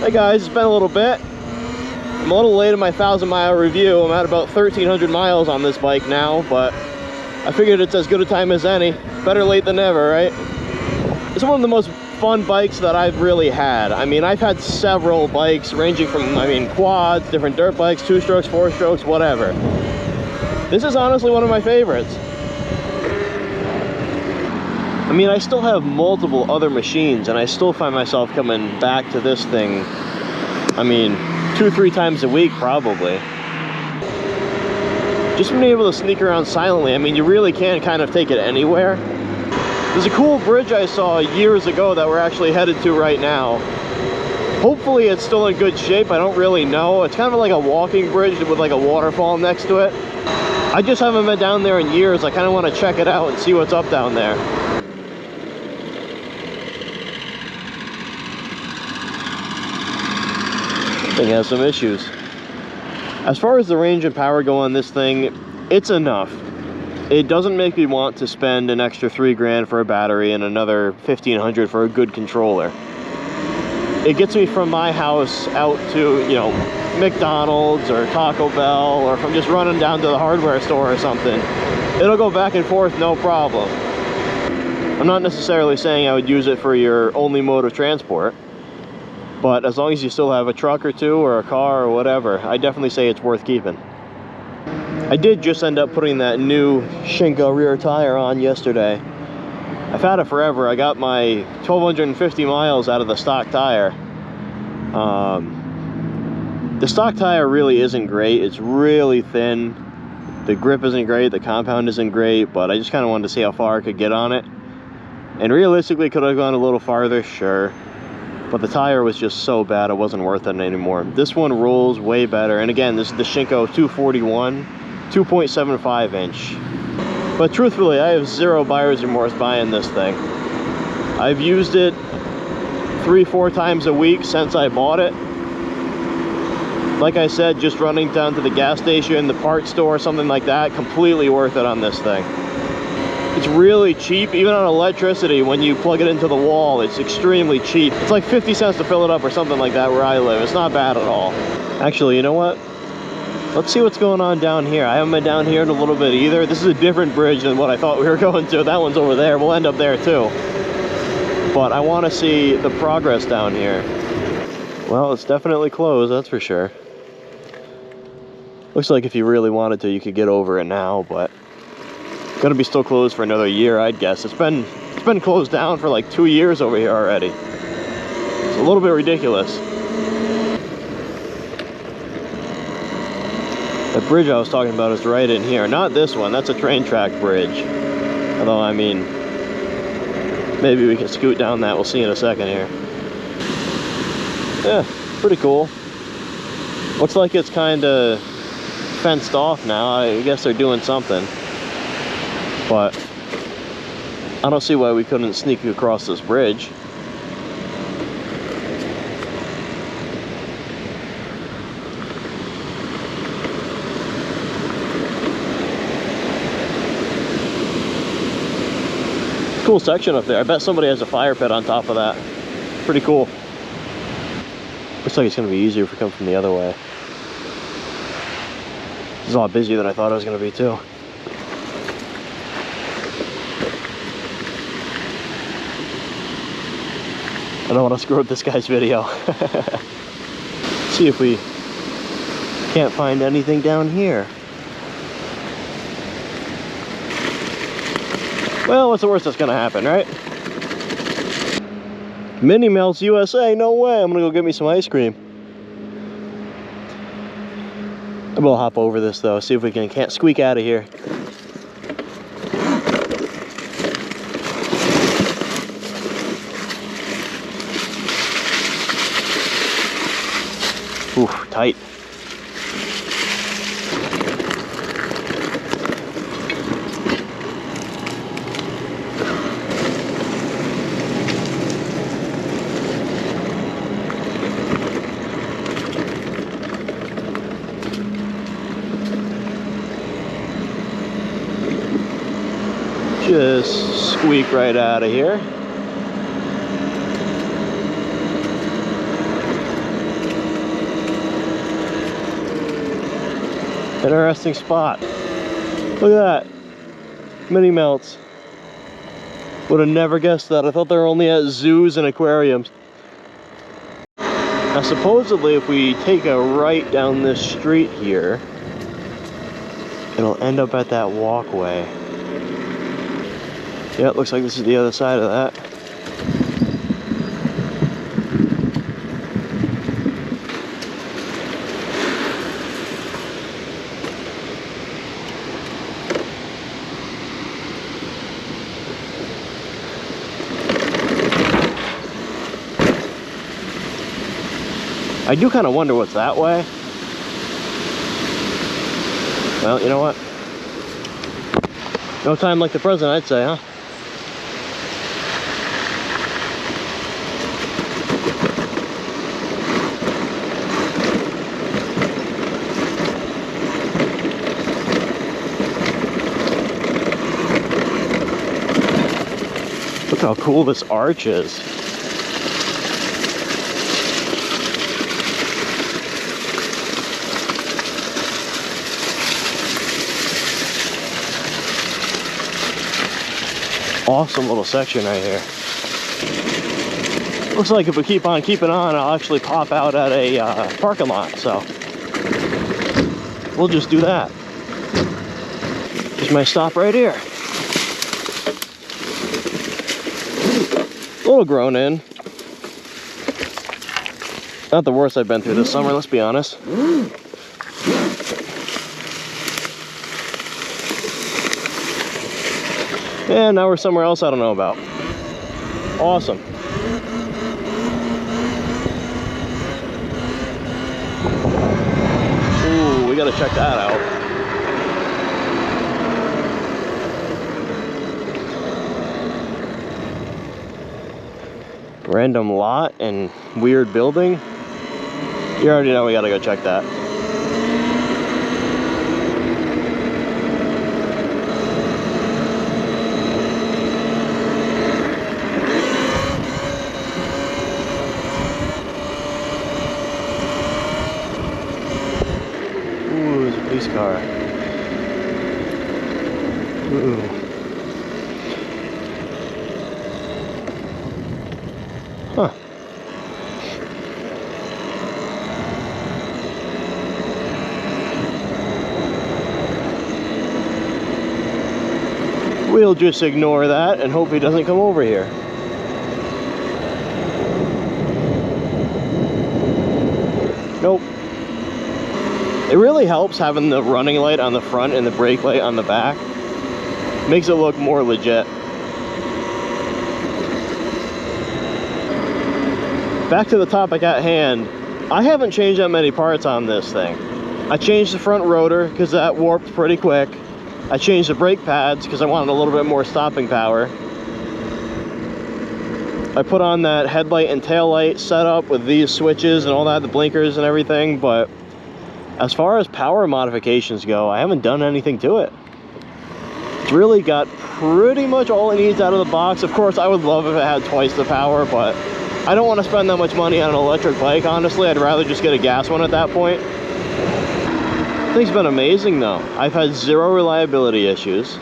Hey guys, it's been a little bit. I'm a little late in my 1,000-mile review. I'm at about 1,300 miles on this bike now, but I figured it's as good a time as any. Better late than never, right? It's one of the most fun bikes that I've really had. I mean, I've had several bikes ranging from, quads, different dirt bikes, 2-strokes, 4-strokes, whatever. This is honestly one of my favorites. I mean, I still have multiple other machines, and I still find myself coming back to this thing, 2-3 times a week, probably. Just being able to sneak around silently, I mean, you really can kind of take it anywhere. There's a cool bridge I saw years ago that we're actually headed to right now. Hopefully it's still in good shape, I don't really know. It's kind of like a walking bridge with like a waterfall next to it. I just haven't been down there in years. I kind of want to check it out and see what's up down there. Thing has some issues. As far as the range and power go on this thing, it's enough. It doesn't make me want to spend an extra $3 for a battery and another $1,500 for a good controller. It gets me from my house out to, McDonald's or Taco Bell, or if I'm just running down to the hardware store or something. It'll go back and forth, no problem. I'm not necessarily saying I would use it for your only mode of transport, but as long as you still have a truck or two or a car or whatever, I definitely say it's worth keeping. I did just end up putting that new Shinko rear tire on yesterday. I've had it forever. I got my 1,250 miles out of the stock tire. The stock tire really isn't great. It's really thin. The grip isn't great. The compound isn't great, but I just kind of wanted to see how far I could get on it. And realistically, could I have gone a little farther? Sure. But the tire was just so bad, it wasn't worth it anymore. This one rolls way better. And again, this is the Shinko 241. 2.75 inch. But truthfully, I have zero buyer's remorse buying this thing. I've used it 3-4 times a week since I bought it. Like I said, just running down to the gas station, the parts store, something like that, completely worth it on this thing. It's really cheap, even on electricity. When you plug it into the wall, it's extremely cheap. It's like 50 cents to fill it up or something like that where I live. It's not bad at all. Actually, you know what? Let's see what's going on down here. I haven't been down here in a little bit either. This is a different bridge than what I thought we were going to. That one's over there. We'll end up there too. But I want to see the progress down here. Well, it's definitely closed, that's for sure. Looks like if you really wanted to, you could get over it now, but gonna be still closed for another year, I'd guess. It's been closed down for like 2 years over here already. It's a little bit ridiculous. The bridge I was talking about is right in here. Not this one, that's a train track bridge. Although, maybe we can scoot down that. We'll see in a second here. Yeah, pretty cool. Looks like it's kind of fenced off now. I guess they're doing something. But I don't see why we couldn't sneak across this bridge. Cool section up there. I bet somebody has a fire pit on top of that. Pretty cool. Looks like it's going to be easier if we come from the other way. This is a lot busier than I thought it was going to be too. I don't want to screw up this guy's video. See if we can't find anything down here. Well, what's the worst that's gonna happen, right? Mini Melts USA, no way. I'm gonna go get me some ice cream. We'll hop over this though, see if we can't squeak out of here. Ooh, tight. Just squeak right out of here. Interesting spot. Look at that. Mini melts. Would have never guessed that. I thought they were only at zoos and aquariums. Now supposedly if we take a right down this street here, it'll end up at that walkway. Yeah, it looks like this is the other side of that. I do kind of wonder what's that way. Well, you know what? No time like the present, I'd say, huh? Look how cool this arch is. Awesome little section right here. Looks like if we keep on keeping on, I'll actually pop out at a parking lot, so we'll just do that. Here's my stop right here. A little grown in. Not the worst I've been through this summer, let's be honest. And now we're somewhere else I don't know about. Awesome. Ooh, we gotta check that out. Random lot and weird building. You already know we gotta go check that. Police car. Ooh. Huh. We'll just ignore that and hope he doesn't come over here. Nope. It really helps having the running light on the front and the brake light on the back. Makes it look more legit. Back to the topic at hand, I haven't changed that many parts on this thing. I changed the front rotor because that warped pretty quick. I changed the brake pads because I wanted a little bit more stopping power. I put on that headlight and tail light setup with these switches and all that, the blinkers and everything, but as far as power modifications go, I haven't done anything to it. It's really got pretty much all it needs out of the box. Of course, I would love if it had twice the power, but I don't want to spend that much money on an electric bike, honestly. I'd rather just get a gas one at that point. The thing's been amazing, though. I've had zero reliability issues.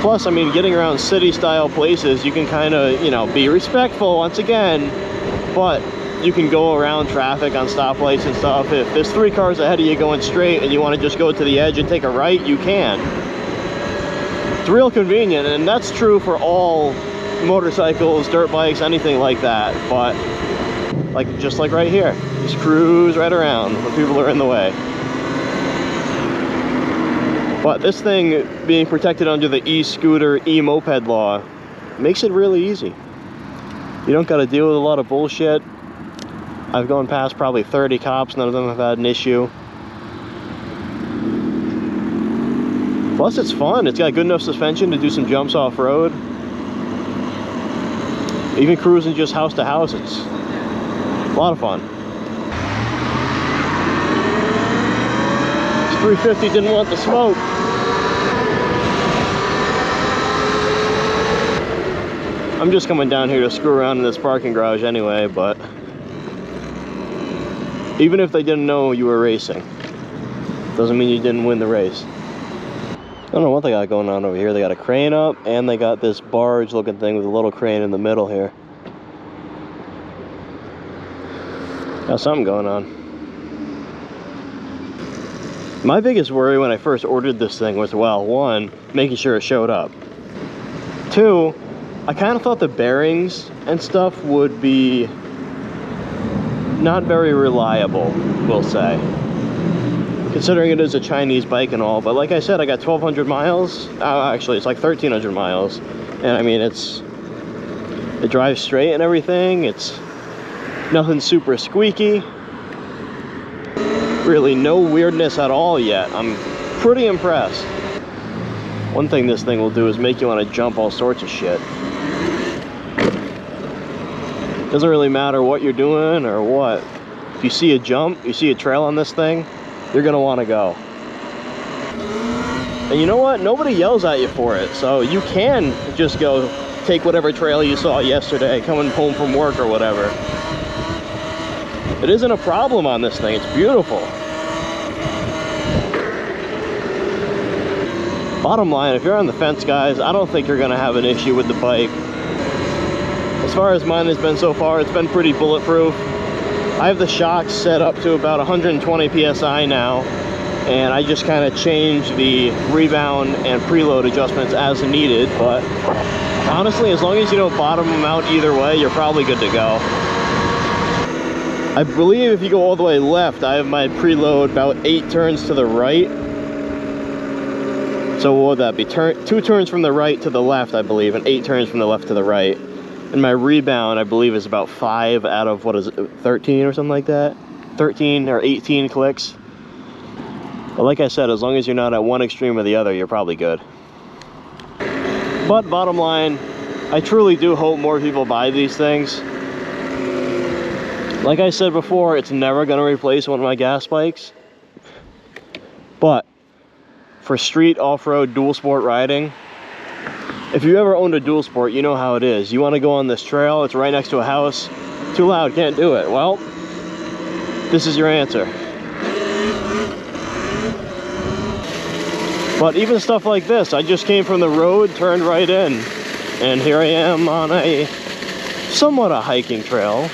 Plus, I mean, getting around city-style places, you can kind of, you know, be respectful once again, but you can go around traffic on stoplights and stuff. If there's 3 cars ahead of you going straight and you want to just go to the edge and take a right, you can. It's real convenient, and that's true for all motorcycles, dirt bikes, anything like that. But, just like right here, just cruise right around when people are in the way. But this thing being protected under the e-scooter, e-moped law makes it really easy. You don't got to deal with a lot of bullshit. I've gone past probably 30 cops, none of them have had an issue. Plus it's fun, it's got good enough suspension to do some jumps off-road. Even cruising just house to house, it's a lot of fun. 350 didn't want the smoke. I'm just coming down here to screw around in this parking garage anyway, but Even if they didn't know you were racing. Doesn't mean you didn't win the race. I don't know what they got going on over here. They got a crane up, and they got this barge looking thing with a little crane in the middle here. Got something going on. My biggest worry when I first ordered this thing was, well, one, making sure it showed up. Two, I kind of thought the bearings and stuff would be not very reliable, we'll say. Considering it is a Chinese bike and all, but like I said, I got 1,200 miles. Actually, it's like 1,300 miles. And I mean, it drives straight and everything. It's nothing super squeaky. Really no weirdness at all yet. I'm pretty impressed. One thing this thing will do is make you want to jump all sorts of shit. Doesn't really matter what you're doing or what. If you see a jump, you see a trail on this thing, you're gonna want to go. And you know what? Nobody yells at you for it, so you can just go take whatever trail you saw yesterday coming home from work or whatever. It isn't a problem on this thing. It's beautiful. Bottom line, if you're on the fence, guys, I don't think you're gonna have an issue with the bike. As far as mine has been so far, it's been pretty bulletproof. I have the shocks set up to about 120 PSI now, and I just kind of change the rebound and preload adjustments as needed, but honestly, as long as you don't bottom them out either way, you're probably good to go. I believe if you go all the way left, I have my preload about 8 turns to the right. So what would that be? 2 turns from the right to the left, I believe, and 8 turns from the left to the right. And my rebound, I believe, is about 5 out of, what is it, 13 or something like that? 13 or 18 clicks. But like I said, as long as you're not at one extreme or the other, you're probably good. But bottom line, I truly do hope more people buy these things. Like I said before, it's never going to replace one of my gas bikes. But for street, off-road, dual sport riding, if you ever owned a dual sport, you know how it is. You want to go on this trail, it's right next to a house. Too loud, can't do it. Well, this is your answer. But even stuff like this, I just came from the road, turned right in, and here I am on a somewhat a hiking trail.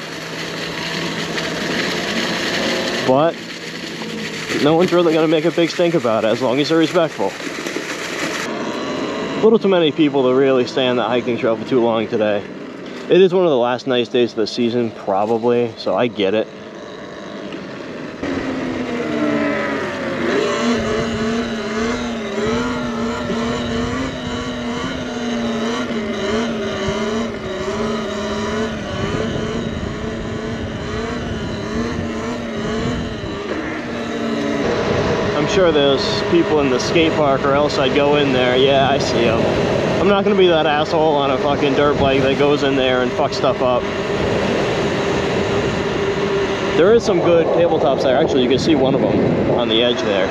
But no one's really going to make a big stink about it as long as they're respectful. A little too many people to really stay on that hiking trail for too long today. It is one of the last nice days of the season, probably, so I get it. I'm sure there's people in the skate park, or else I'd go in there. Yeah, I see them. I'm not gonna be that asshole on a fucking dirt bike that goes in there and fucks stuff up. There is some good tabletops there. Actually, you can see one of them on the edge there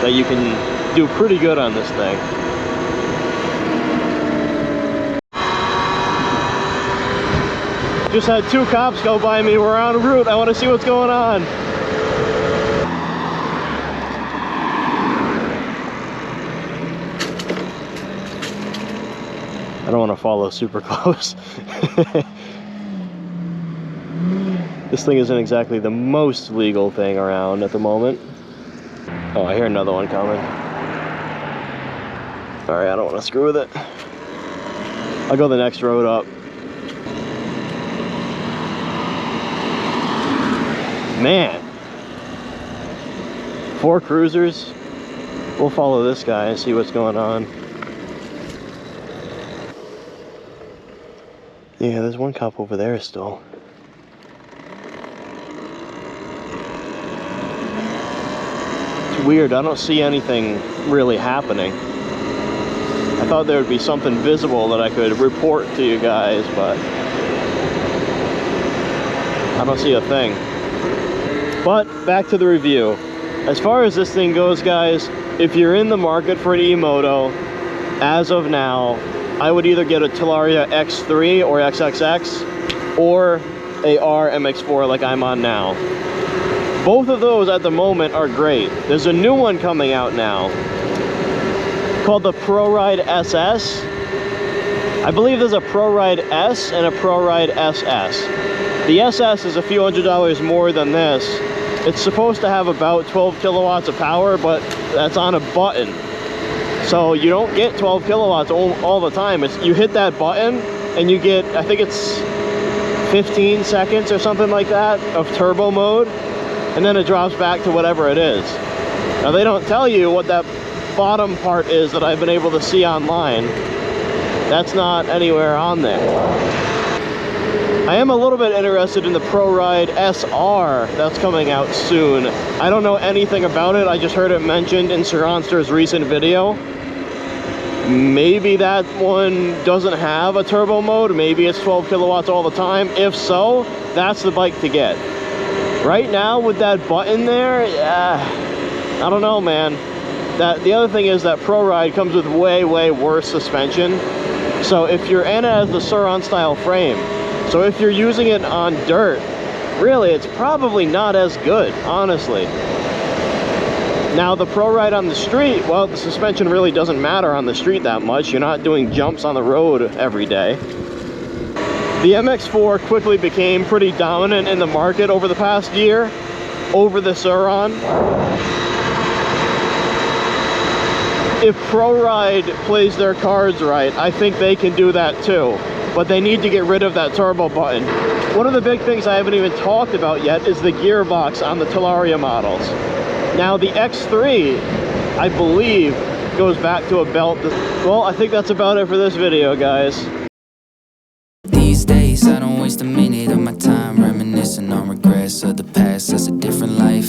that you can do pretty good on this thing. Just had 2 cops go by me. We're en route. I want to see what's going on. I don't want to follow super close. This thing isn't exactly the most legal thing around at the moment. Oh, I hear another one coming. Alright, I don't want to screw with it. I'll go the next road up. Man. 4 cruisers. We'll follow this guy and see what's going on. Yeah, there's one cop over there still. It's weird, I don't see anything really happening. I thought there would be something visible that I could report to you guys, but I don't see a thing. But back to the review. As far as this thing goes, guys, if you're in the market for an e-moto, as of now, I would either get a Talaria X3 or XXX, or a R MX4 like I'm on now. Both of those at the moment are great. There's a new one coming out now called the ProRide SS. I believe there's a ProRide S and a ProRide SS. The SS is a few $100s more than this. It's supposed to have about 12 kilowatts of power, but that's on a button. So you don't get 12 kilowatts all the time. You hit that button and you get, I think it's 15 seconds or something like that of turbo mode, and then it drops back to whatever it is. Now they don't tell you what that bottom part is that I've been able to see online. That's not anywhere on there. I am a little bit interested in the ProRide SR that's coming out soon. I don't know anything about it. I just heard it mentioned in Sir Onster's recent video. Maybe that one doesn't have a turbo mode. Maybe it's 12 kilowatts all the time. If so, that's the bike to get. Right now with that button there, I don't know, man. The other thing is that ProRide comes with way worse suspension. So if you're in it as the Sur-On style frame, so if you're using it on dirt, really it's probably not as good, honestly. Now the ProRide on the street, well, the suspension really doesn't matter on the street that much. You're not doing jumps on the road every day. The MX4 quickly became pretty dominant in the market over the past year, over the Sur-On. If ProRide plays their cards right, I think they can do that too. But they need to get rid of that turbo button. One of the big things I haven't even talked about yet is the gearbox on the Talaria models. Now the X3, I believe, goes back to a belt. Well, I think that's about it for this video, guys. These days I don't waste a minute of my time reminiscing on regrets of the past. That's a different life.